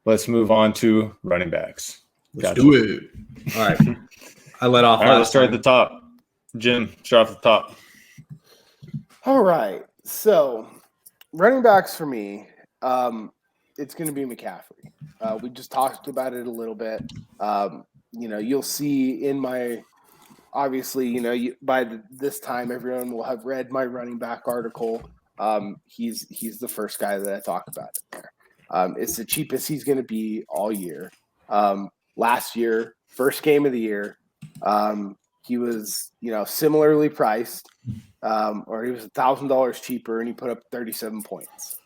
let's move on to running backs. Let's do it. All right. I let off. All right, let's start at the top. Jim, start off the top. All right. So, running backs for me, it's going to be McCaffrey. We just talked about it a little bit. You'll see in my – obviously, by this time, everyone will have read my running back article. He's the first guy that I talk about there. It's the cheapest he's going to be all year. Last year, first game of the year, he was, similarly priced, or he was $1,000 cheaper, and he put up 37 points.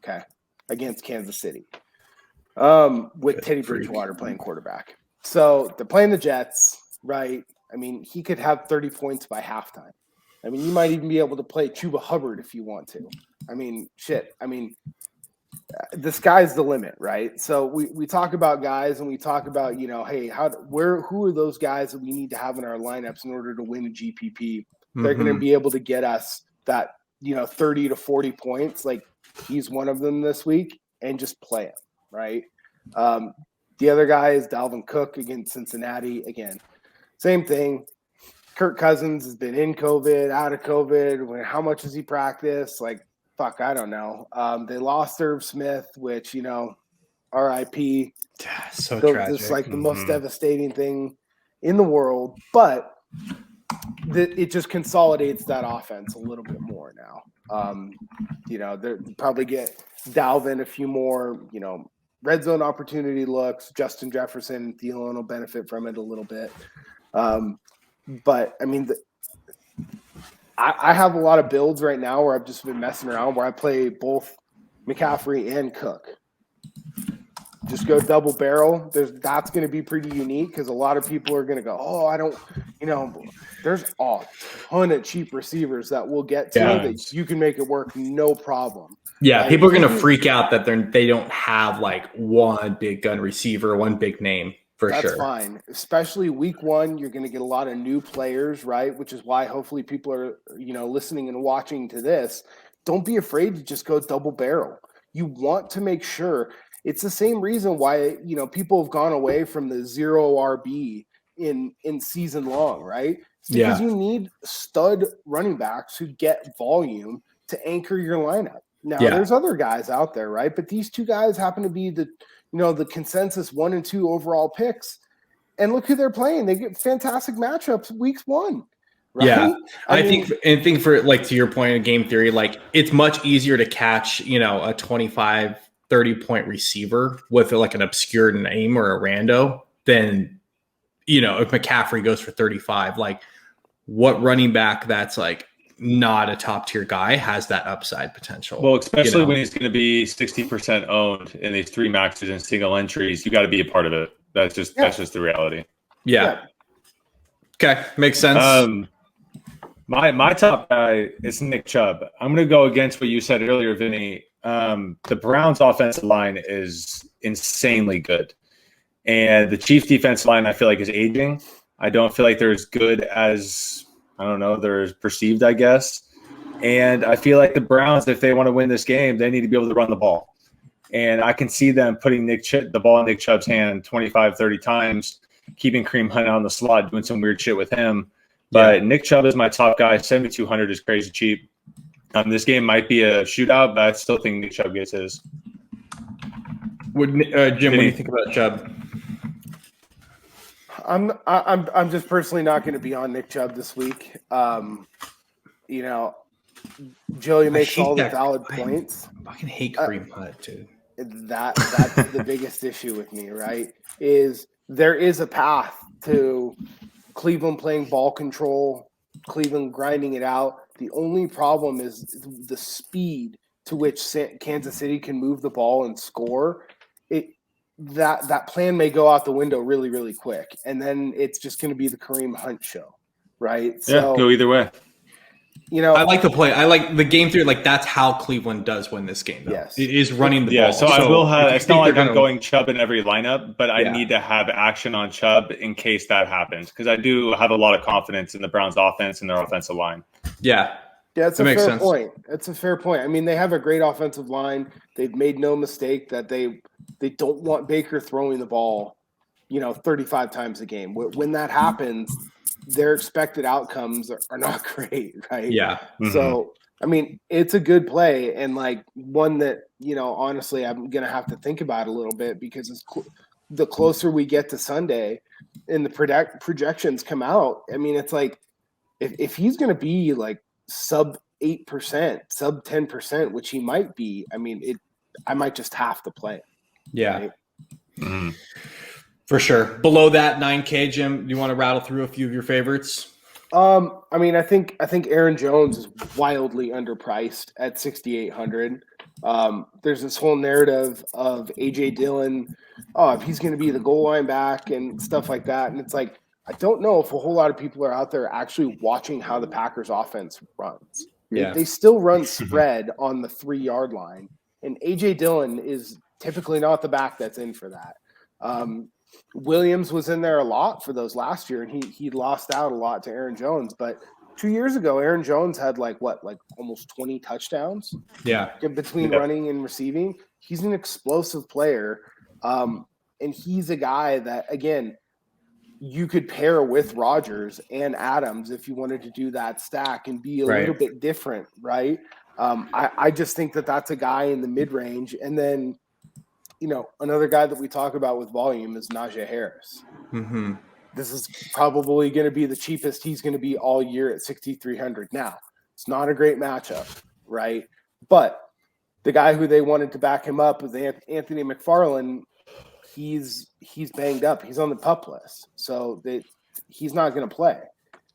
Okay, against Kansas City, with Teddy Bridgewater playing quarterback. So they're playing the Jets, right? I mean, he could have 30 points by halftime. I mean, you might even be able to play Chuba Hubbard if you want to. I mean, shit. I mean, the sky's the limit, right? So we talk about guys and we talk about, hey, who are those guys that we need to have in our lineups in order to win a GPP? They're going to be able to get us that, 30 to 40 points. Like, he's one of them this week, and just play him, right? The other guy is Dalvin Cook against Cincinnati. Again, same thing. Kirk Cousins has been in COVID, out of COVID. How much has he practiced? Like, fuck, I don't know. They lost Irv Smith, which, RIP. So tragic. It's like the most devastating thing in the world. But it just consolidates that offense a little bit more now. They probably get Dalvin a few more, red zone opportunity looks. Justin Jefferson, Thielen will benefit from it a little bit. But, I mean, I have a lot of builds right now where I've just been messing around, where I play both McCaffrey and Cook. Just go double barrel. That's going to be pretty unique because a lot of people are going to go, oh, I don't, there's a ton of cheap receivers that we'll get to that you can make it work no problem. Yeah, right? People are going to freak out that they don't have like one big gun receiver, one big name. That's fine. Especially week one, you're going to get a lot of new players, right? Which is why hopefully people are, listening and watching to this. Don't be afraid to just go double barrel. You want to make sure. It's the same reason why, people have gone away from the 0 RB in season long, right? It's because you need stud running backs who get volume to anchor your lineup. Now, there's other guys out there, right? But these two guys happen to be the consensus 1 and 2 overall picks, and look who they're playing. They get fantastic matchups weeks 1. Right? Yeah. I think for like, to your point in game theory, like it's much easier to catch, a 25, 30 point receiver with like an obscure name or a rando than, if McCaffrey goes for 35, like what running back that's like not a top tier guy has that upside potential. Well, especially when he's going to be 60% owned in these 3 maxes and single entries, you got to be a part of it. That's just the reality. Yeah. Okay. Makes sense. My top guy is Nick Chubb. I'm going to go against what you said earlier, Vinny. The Browns offensive line is insanely good. And the Chiefs defensive line, I feel like, is aging. I don't feel like they're as good as, they're perceived, I guess. And I feel like the Browns, if they want to win this game, they need to be able to run the ball. And I can see them putting the ball in Nick Chubb's hand 25, 30 times, keeping Kareem Hunt on the slot, doing some weird shit with him. But Nick Chubb is my top guy. 7,200 is crazy cheap. This game might be a shootout, but I still think Nick Chubb gets his. Jim, what do you think about Chubb? I'm just personally not going to be on Nick Chubb this week. Joey makes all the valid points. I fucking hate Kareem Hunt, dude. That's the biggest issue with me, right? Is there is a path to Cleveland playing ball control, Cleveland grinding it out. The only problem is the speed to which Kansas City can move the ball and score. That plan may go out the window really, really quick. And then it's just going to be the Kareem Hunt show, right? So, go either way. I like the play. I like the game theory. Like that's how Cleveland does win this game. Though. Yes, it is running the ball. So I will have. It's not like I'm going Chubb in every lineup, but I need to have action on Chubb in case that happens because I do have a lot of confidence in the Browns' offense and their offensive line. Yeah. Yeah, it's a makes fair sense. point. It's a fair point. I mean, they have a great offensive line. They've made no mistake that they don't want Baker throwing the ball, 35 times a game. When that happens, their expected outcomes are not great, right? Yeah. Mhm. So, I mean, it's a good play and like one that, honestly, I'm going to have to think about a little bit because the closer we get to Sunday and the projections come out, I mean, it's like if he's going to be like sub 8%, sub 10%, which he might be, I mean, I might just have to play it. Yeah. Right? Mhm. For sure. Below that 9K, Jim, do you want to rattle through a few of your favorites? I mean, I think Aaron Jones is wildly underpriced at 6,800. There's this whole narrative of AJ Dillon, if he's going to be the goal line back and stuff like that, and it's like I don't know if a whole lot of people are out there actually watching how the Packers offense runs. Yeah. They still run spread on the 3-yard line, and AJ Dillon is typically not the back that's in for that. Williams was in there a lot for those last year, and he lost out a lot to Aaron Jones. But 2 years ago, Aaron Jones had like almost 20 touchdowns. Yeah. Between running and receiving. He's an explosive player, and he's a guy that again you could pair with Rodgers and Adams if you wanted to do that stack and be a little bit different, right? I just think that that's a guy in the mid range, and then. Another guy that we talk about with volume is Nausea Harris. Mm-hmm. This is probably going to be the cheapest he's going to be all year at 6,300. Now, it's not a great matchup, right? But the guy who they wanted to back him up was Anthony McFarland. He's banged up. He's on the PUP list, so he's not going to play.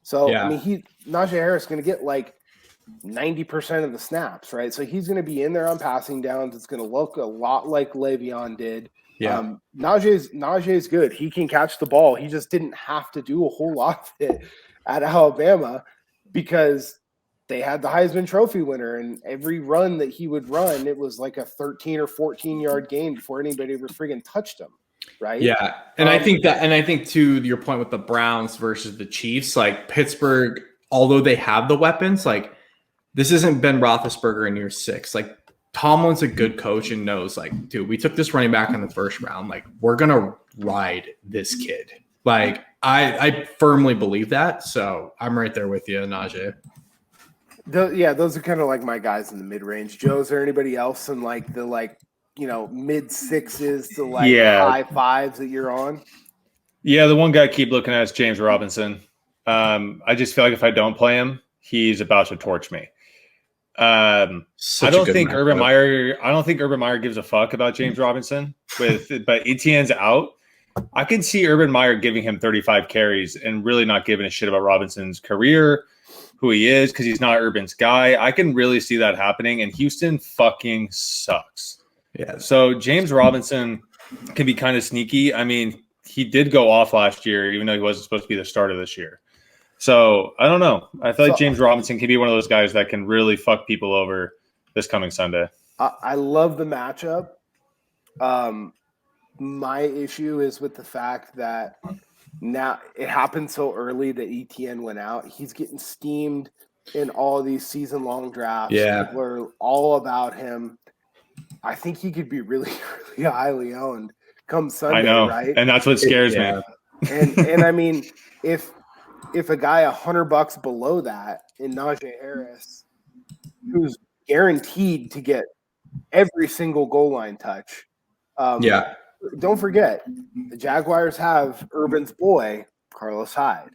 So I mean, Nausea Harris is going to get like 90% of the snaps, right? So he's going to be in there on passing downs. It's going to look a lot like Le'Veon did. Yeah. Najee's good. He can catch the ball. He just didn't have to do a whole lot of it at Alabama because they had the Heisman Trophy winner, and every run that he would run, it was like a 13 or 14-yard gain before anybody ever friggin' touched him, right? Yeah. And I think to your point with the Browns versus the Chiefs, like Pittsburgh, although they have the weapons, like this isn't Ben Roethlisberger in year 6. Like Tomlin's a good coach and knows, like, dude, we took this running back in the first round. Like, we're gonna ride this kid. Like, I firmly believe that. So I'm right there with you, Najee. Those are kind of like my guys in the mid range. Joe, is there anybody else in like the mid 6s to high 5s that you're on? Yeah, the one guy I keep looking at is James Robinson. I just feel like if I don't play him, he's about to torch me. I don't think Urban Meyer gives a fuck about James Robinson but Etienne's out. I can see Urban Meyer giving him 35 carries and really not giving a shit about Robinson's career, who he is, because he's not Urban's guy. I can really see that happening, and Houston fucking sucks. Yeah. So James Robinson can be kind of sneaky. I mean, he did go off last year, even though he wasn't supposed to be the starter this year. So I don't know. I feel like James Robinson can be one of those guys that can really fuck people over this coming Sunday. I love the matchup. My issue is with the fact that now it happened so early that Etienne went out. He's getting steamed in all these season-long drafts. Yeah. People are all about him. I think he could be really, really highly owned come Sunday, I know, right? And that's what scares me. And I mean, if a guy $100 below that in Najee Harris, who's guaranteed to get every single goal line touch, don't forget the Jaguars have Urban's boy Carlos Hyde.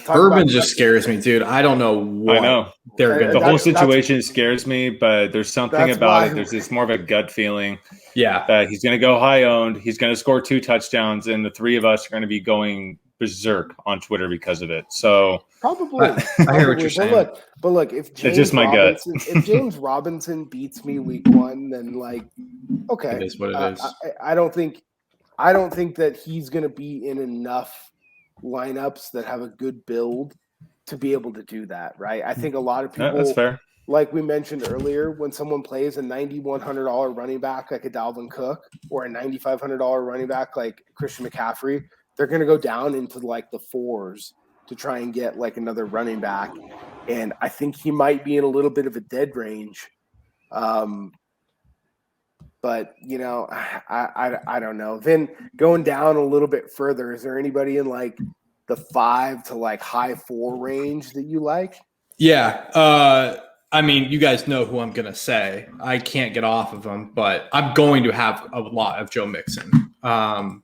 Urban just scares me, dude. I don't know what I know. They're gonna. The whole situation scares me, but there's something about it. There's this more of a gut feeling. Yeah, that he's going to go high owned. He's going to score 2 touchdowns, and the 3 of us are going to be going berserk on Twitter because of it. So probably. I hear what you're saying. But look, if James it's just my gut. If James Robinson beats me week 1, then okay, it is what it is. I don't think that he's going to be in enough lineups that have a good build to be able to do that, right? I think a lot of people. That's fair. Like we mentioned earlier, when someone plays a $9,100 running back like a Dalvin Cook or a $9,500 running back like Christian McCaffrey, they're going to go down into the 4s to try and get like another running back. And I think he might be in a little bit of a dead range. But, you know, I don't know. Then going down a little bit further, is there anybody in like the 5 to like high 4 range that you like? Yeah. I mean, you guys know who I'm going to say. I can't get off of him, but I'm going to have a lot of Joe Mixon. Yep. I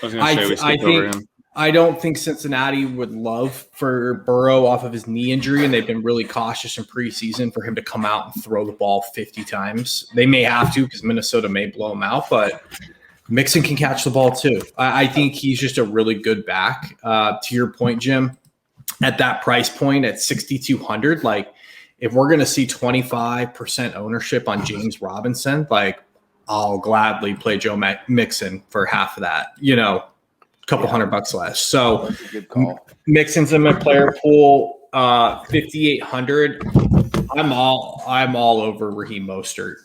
was going to say we skipped over him. I don't think Cincinnati would love for Burrow off of his knee injury, and they've been really cautious in preseason for him to come out and throw the ball 50 times. They may have to because Minnesota may blow him out, but Mixon can catch the ball too. I think he's just a really good back. To your point, Jim, at that price point at 6,200, like if we're going to see 25% ownership on James Robinson, like I'll gladly play Joe Mixon for half of that, you know. Couple $100 less. So Mixon's in my player pool, 5,800. I'm all over Raheem Mostert.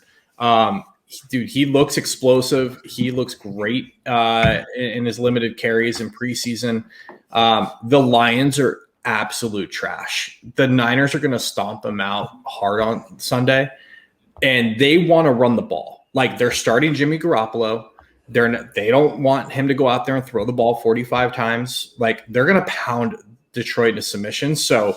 Dude, he looks explosive. He looks great in his limited carries in preseason. The Lions are absolute trash. The Niners are going to stomp them out hard on Sunday, and they want to run the ball. Like they're starting Jimmy Garoppolo. They don't want him to go out there and throw the ball 45 times. Like they're going to pound Detroit into submission. So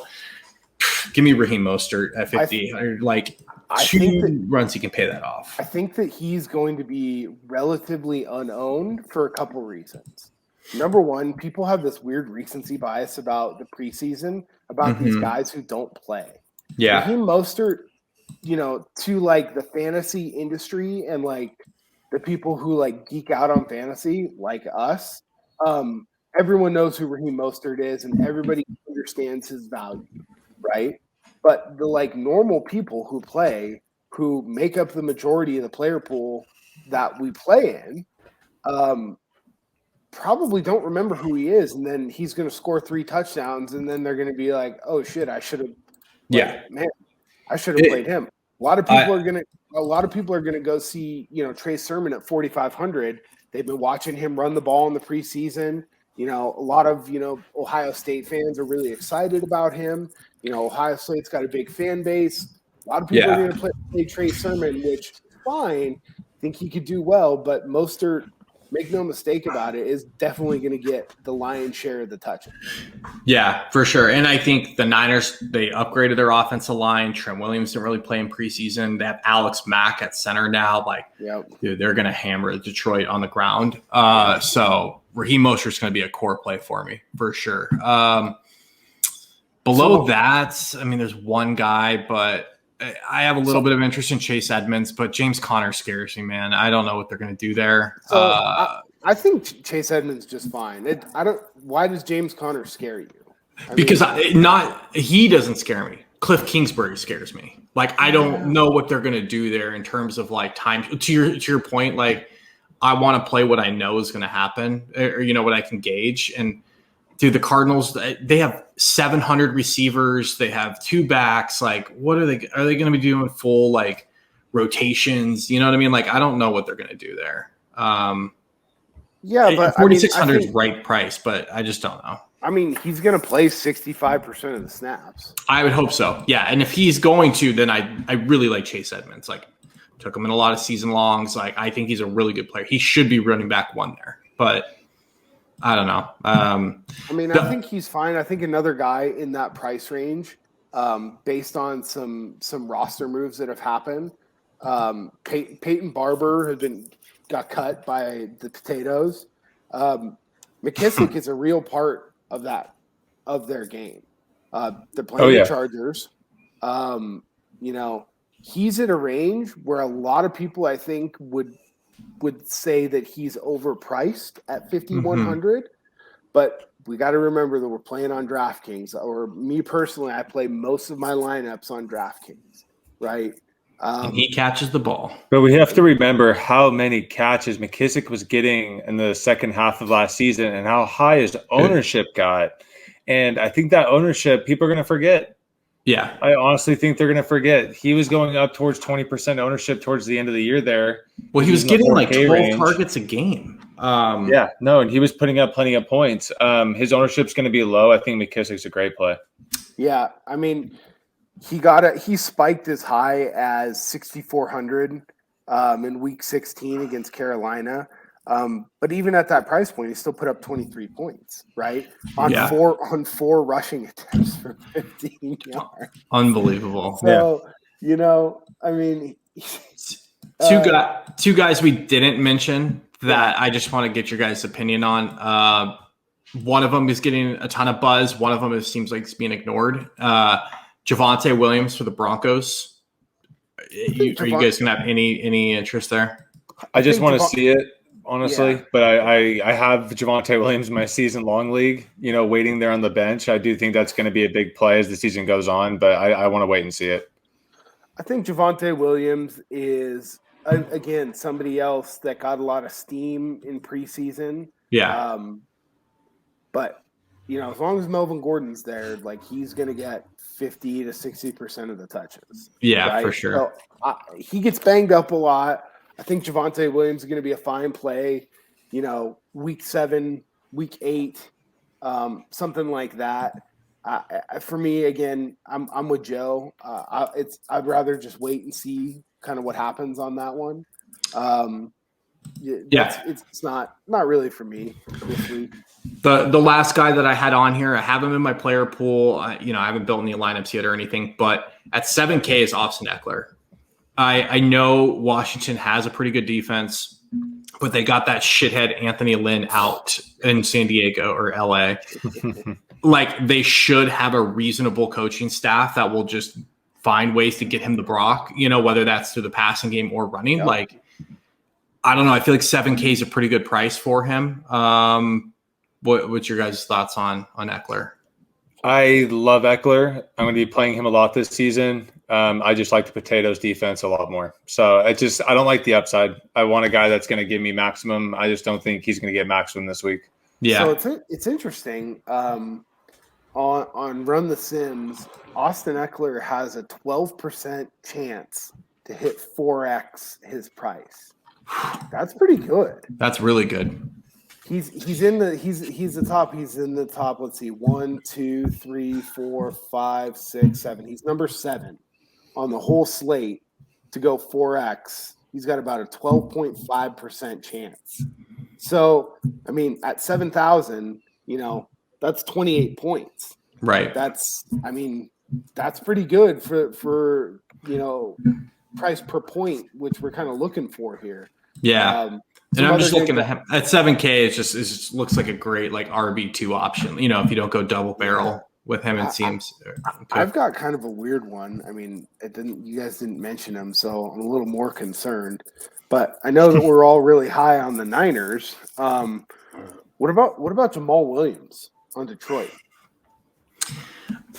give me Raheem Mostert at 5,800. Like two runs, he can pay that off. I think that he's going to be relatively unowned for a couple reasons. Number one, people have this weird recency bias about the preseason, about these guys who don't play. Yeah. Raheem Mostert, you know, to like the fantasy industry and like the people who like geek out on fantasy like us, everyone knows who Raheem Mostert is and everybody understands his value, right? But the like normal people who play, who make up the majority of the player pool that we play in, probably don't remember who he is. And then he's going to score 3 touchdowns and then they're going to be like, oh shit, I should have played him. A lot of people are gonna go see, you know, Trey Sermon at 4,500. They've been watching him run the ball in the preseason. You know, a lot of, you know, Ohio State fans are really excited about him. You know, Ohio State's got a big fan base. A lot of people are gonna play Trey Sermon, which is fine. I think he could do well, but Mostert, make no mistake about it, is definitely going to get the lion's share of the touches. Yeah, for sure. And I think the Niners, they upgraded their offensive line. Trent Williams didn't really play in preseason. They have Alex Mack at center now. Like, dude, they're going to hammer Detroit on the ground. So Raheem Mostert's going to be a core play for me, for sure. Below that, I mean, there's one guy, but I have a little bit of interest in Chase Edmonds, but James Conner scares me, man. I don't know what they're going to do there. So I think Chase Edmonds just fine. Why does James Conner scare you? He doesn't scare me. Cliff Kingsbury scares me. Like I don't know what they're going to do there in terms of like time. To your point, like I want to play what I know is going to happen, or you know what I can gauge. And dude, the Cardinals, they have 700 receivers. They have 2 backs. Like, what are they going to be doing full like rotations? You know what I mean? Like, I don't know what they're going to do there. But 4,600 is right price, but I just don't know. I mean, he's going to play 65% of the snaps. I would hope so. Yeah. And if he's going to, then I really like Chase Edmonds. Like, took him in a lot of season longs. Like, I think he's a really good player. He should be running back 1 there, but I don't know. I think he's fine. I think another guy in that price range, based on some roster moves that have happened, Peyton Barber got cut by the Potatoes. McKissick is a real part of their game. They're playing the Chargers. You know, he's at a range where a lot of people, I think, would say that he's overpriced at 5,100, but we got to remember that we're playing on DraftKings, or me personally, I play most of my lineups on DraftKings, right? And he catches the ball. But we have to remember how many catches McKissick was getting in the second half of last season and how high his ownership got. And I think that ownership, people are going to forget. Yeah. I honestly think they're going to forget. He was going up towards 20% ownership towards the end of the year there. Well, he was getting like 12 targets a game. And he was putting up plenty of points. His ownership's going to be low. I think McKissick's a great play. Yeah, I mean, he spiked as high as 6,400 in Week 16 against Carolina. But even at that price point, he still put up 23 points, right? On four rushing attempts for 15 yards. Unbelievable. So, I mean, two guys we didn't mention that I just want to get your guys' opinion on. One of them is getting a ton of buzz. One of them seems like it's being ignored. Javonte Williams for the Broncos. Are you guys going to have any interest there? I just want to see it, honestly. But I have Javonte Williams in my season-long league, waiting there on the bench. I do think that's going to be a big play as the season goes on, but I want to wait and see it. I think Javonte Williams is, again, somebody else that got a lot of steam in preseason. Yeah. But, as long as Melvin Gordon's there, he's going to get 50 to 60% of the touches. Yeah, right? for sure. So, he gets banged up a lot. I think Javonte Williams is going to be a fine play, Week 7, Week 8, something like that. For me, again, I'm with Joe. I'd rather just wait and see kind of what happens on that one. It's not really for me this week. The last guy that I had on here, I have him in my player pool. I haven't built any lineups yet or anything, but at 7K is Austin Eckler. I know Washington has a pretty good defense, but they got that shithead Anthony Lynn out in San Diego or LA. They should have a reasonable coaching staff that will just find ways to get him the Brock, whether that's through the passing game or running. Yep. I don't know. I feel like 7K is a pretty good price for him. What's your guys' thoughts on Eckler? I love Eckler. I'm going to be playing him a lot this season. I just like the Potatoes defense a lot more. So I don't like the upside. I want a guy that's going to give me maximum. I just don't think he's going to get maximum this week. Yeah. So it's interesting. On Run the Sims, Austin Eckler has a 12% chance to hit 4x his price. That's pretty good. That's really good. He's the top. He's in the top. Let's see, 1, 2, 3, 4, 5, 6, 7. He's number 7 on the whole slate to go 4x. He's got about a 12.5% chance. So, I mean, at 7,000, that's 28 points. Right. That's pretty good for price per point, which we're kind of looking for here. Yeah. And I'm just looking at him at 7K. It just looks like a great RB2 option. If you don't go double barrel with him, it seems. I've got kind of a weird one. I mean, you guys didn't mention him, so I'm a little more concerned. But I know that we're all really high on the Niners. What about Jamal Williams on Detroit?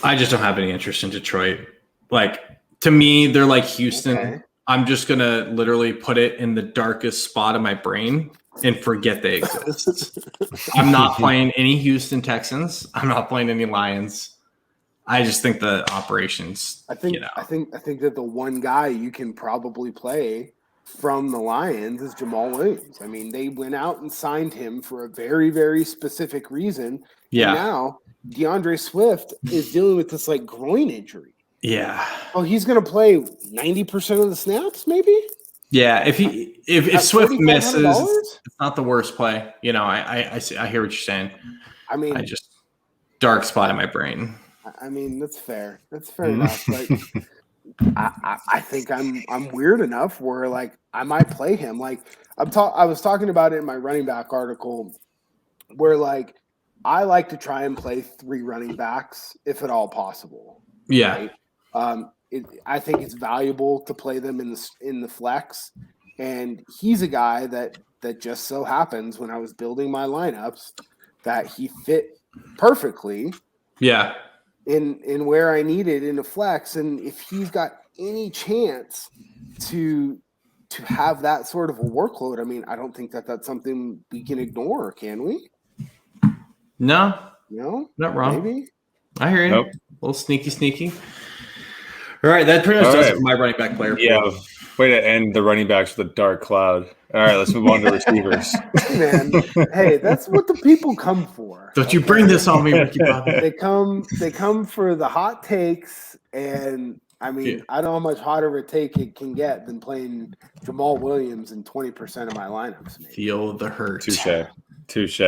I just don't have any interest in Detroit. To me, they're like Houston. Okay. I'm just going to literally put it in the darkest spot of my brain and forget they exist. I'm not playing any Houston Texans. I'm not playing any Lions. I just think the operations, I think that the one guy you can probably play from the Lions is Jamal Williams. I mean, they went out and signed him for a very, very specific reason. Yeah. And now DeAndre Swift is dealing with this groin injury. Yeah. Oh, he's going to play 90% of the snaps, maybe? Yeah. If Swift misses, it's not the worst play. I hear what you're saying. I mean, I just dark spot in my brain. I mean, that's fair. That's fair enough. I think I'm weird enough where I might play him. I was talking about it in my running back article where I like to try and play 3 running backs if at all possible. Yeah. Right? I think it's valuable to play them in the flex, and he's a guy that just so happens when I was building my lineups that he fit perfectly. Yeah. In where I needed in a flex, and if he's got any chance to have that sort of a workload, I mean, I don't think that that's something we can ignore, can we? No, not wrong. Maybe. I hear you. Nope. A little sneaky. All right, that pretty much does it for my running back player. Yeah. Way to end the running backs with a dark cloud. All right, let's move on to receivers. Hey, man. Hey, that's what the people come for. Don't you bring this on me, Ricky Bobby. They come for the hot takes, and I mean, I don't know how much hotter of a take it can get than playing Jamal Williams in 20% of my lineups. Maybe. Feel the hurt. Touche.